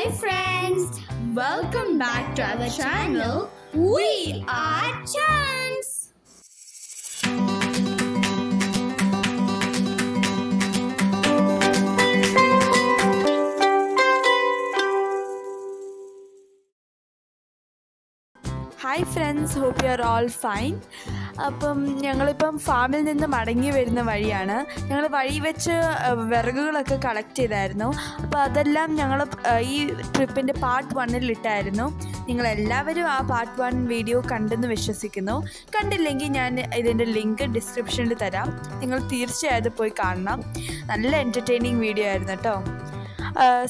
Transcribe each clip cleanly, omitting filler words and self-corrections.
Hi friends, welcome back to our channel. We are Chunks. Hi friends, hope you are all fine. അപ്പം ഞങ്ങളിപ്പം ഫാമിൽ നിന്ന് മടങ്ങി വരുന്ന വഴിയാണ്. ഞങ്ങൾ വഴി വെച്ച് വിറകുകളൊക്കെ കളക്ട് ചെയ്തായിരുന്നു. അപ്പോൾ അതെല്ലാം ഞങ്ങൾ ഈ ട്രിപ്പിൻ്റെ പാർട്ട് 1 ഇട്ടായിരുന്നു. നിങ്ങളെല്ലാവരും ആ പാർട്ട് 1 വീഡിയോ കണ്ടെന്ന് വിശ്വസിക്കുന്നു. കണ്ടില്ലെങ്കിൽ ഞാൻ ഇതിൻ്റെ ലിങ്ക് ഡിസ്ക്രിപ്ഷനിൽ തരാം. നിങ്ങൾ തീർച്ചയായും പോയി കാണണം. നല്ല എൻ്റർടൈനിങ് വീഡിയോ ആയിരുന്നു കേട്ടോ.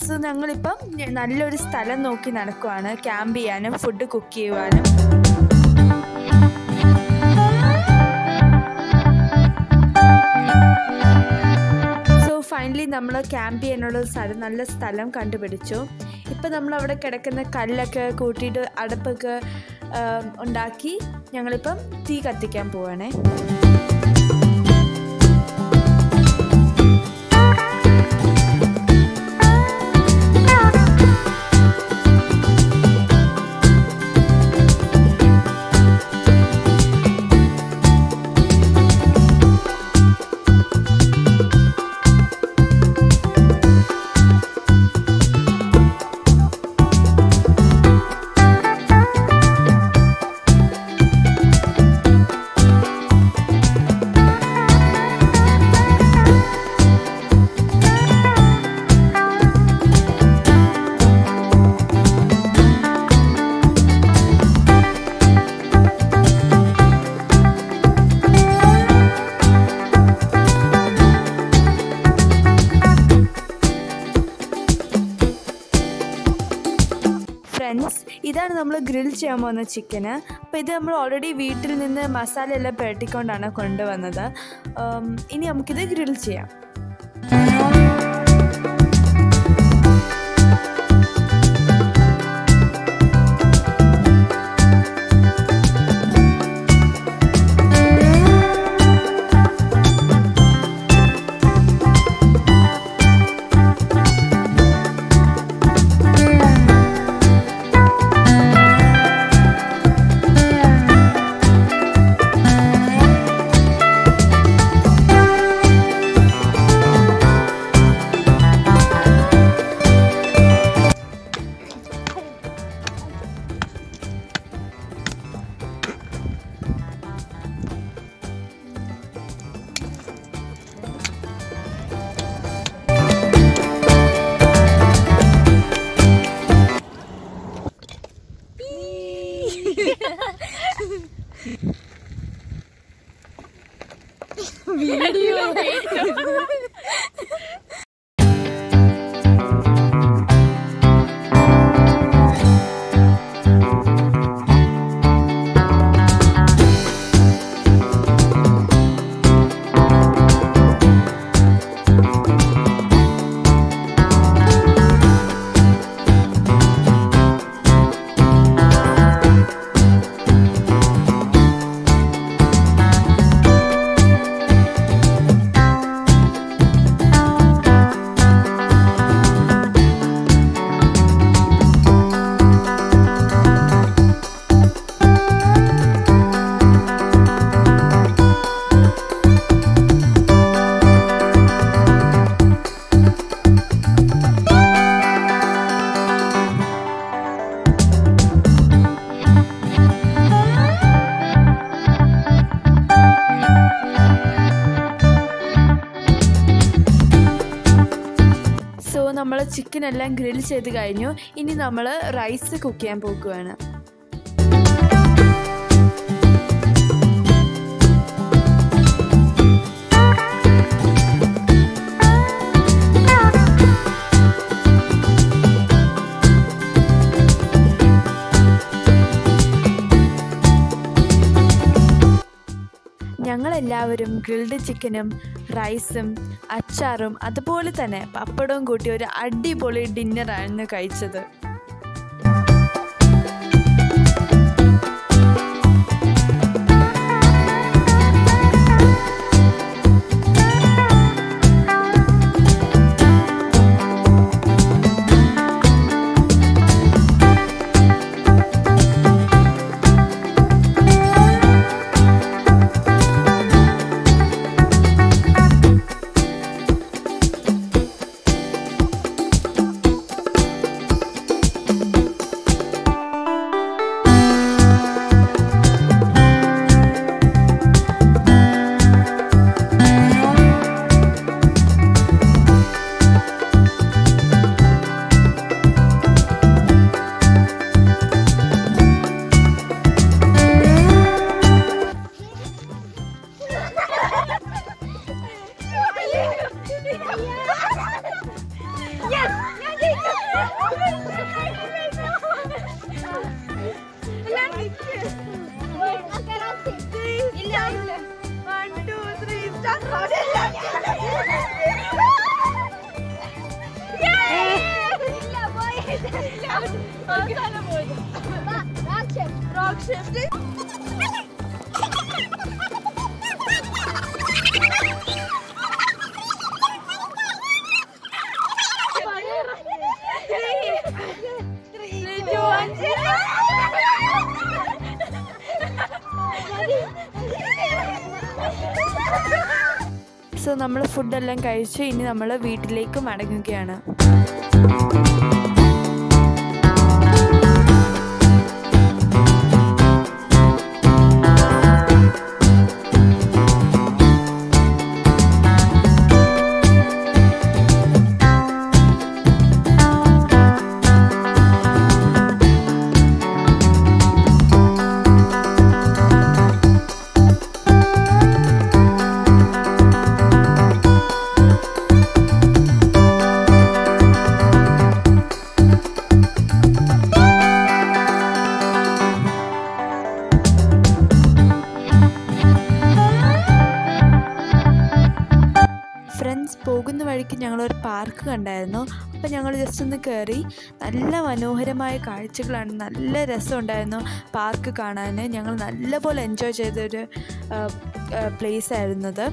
സോ ഞങ്ങളിപ്പം നല്ലൊരു സ്ഥലം നോക്കി നടക്കുവാണ്, ക്യാമ്പ് ചെയ്യാനും ഫുഡ് കുക്ക് ചെയ്യുവാനും. സോ ഫൈനലി നമ്മൾ ക്യാമ്പ് ചെയ്യാനുള്ള നല്ല സ്ഥലം കണ്ടുപിടിച്ചു. ഇപ്പം നമ്മളവിടെ കിടക്കുന്ന കല്ലൊക്കെ കൂട്ടിയിട്ട് അടുപ്പൊക്കെ ഉണ്ടാക്കി ഞങ്ങളിപ്പം തീ കത്തിക്കാൻ പോവാണേ. ഇതാണ് നമ്മൾ ഗ്രിൽ ചെയ്യാൻ പോകുന്ന ചിക്കന്. അപ്പോൾ ഇത് നമ്മൾ ഓൾറെഡി വീട്ടിൽ നിന്ന് മസാലയെല്ലാം പുരട്ടിക്കൊണ്ടാണ് കൊണ്ടുവന്നത്. ഇനി നമുക്കിത് ഗ്രിൽ ചെയ്യാം. നമ്മൾ ചിക്കൻ എല്ലാം ഗ്രിൽ ചെയ്ത് കഴിഞ്ഞു. ഇനി നമ്മൾ റൈസ് കുക്ക് ചെയ്യാൻ പോകുകയാണ്. ഞങ്ങളെല്ലാവരും ഗ്രിൽഡ് ചിക്കനും റൈസും അച്ചാറും അതുപോലെ തന്നെ പപ്പടവും കൂട്ടി ഒരു അടിപൊളി ഡിന്നറായിരുന്നു കഴിച്ചത്. സോ നമ്മൾ ഫുഡെല്ലാം കഴിച്ച് ഇനി നമ്മൾ വീട്ടിലേക്ക് മടങ്ങുകയാണ്. പോകുന്ന വഴിക്ക് ഞങ്ങളൊരു പാർക്ക് കണ്ടായിരുന്നു. അപ്പോൾ ഞങ്ങൾ ജസ്റ്റ് ഒന്ന് കയറി. നല്ല മനോഹരമായ കാഴ്ചകളാണ്, നല്ല രസമുണ്ടായിരുന്നു പാർക്ക് കാണാൻ. ഞങ്ങൾ നല്ലപോലെ എൻജോയ് ചെയ്തൊരു പ്ലേസ് ആയിരുന്നത്.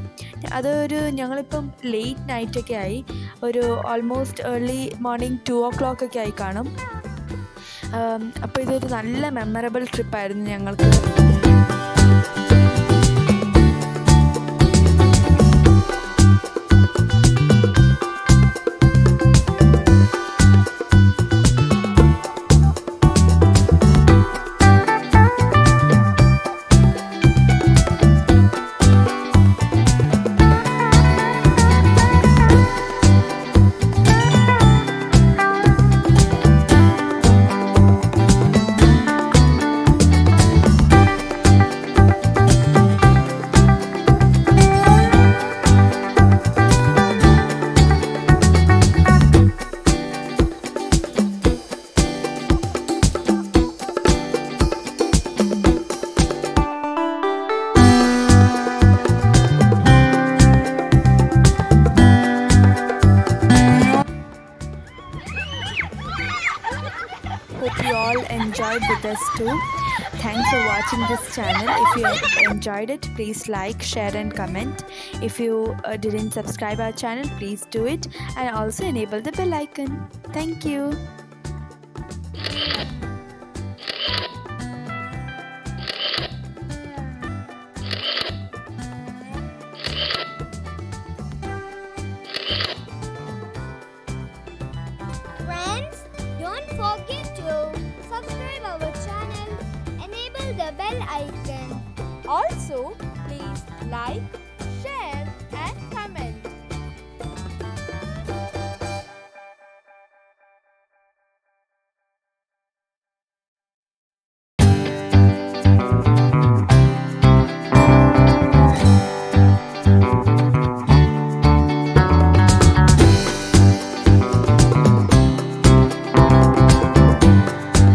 ഞങ്ങളിപ്പം ലേറ്റ് നൈറ്റൊക്കെ ആയി, ഒരു ഓൾമോസ്റ്റ് ഏർലി മോർണിംഗ് 2 o'clock ഒക്കെ ആയി കാണും. അപ്പോൾ ഇതൊരു നല്ല മെമ്മറബിൾ ട്രിപ്പായിരുന്നു ഞങ്ങൾക്ക്. Hope you all enjoyed with us too. Thanks for watching this channel. If you enjoyed it, please like, share and comment. If you didn't subscribe our channel, please do it, and also enable the bell icon. Thank you. Friends, don't forget to subscribe our channel, enable the bell icon. Also, please like,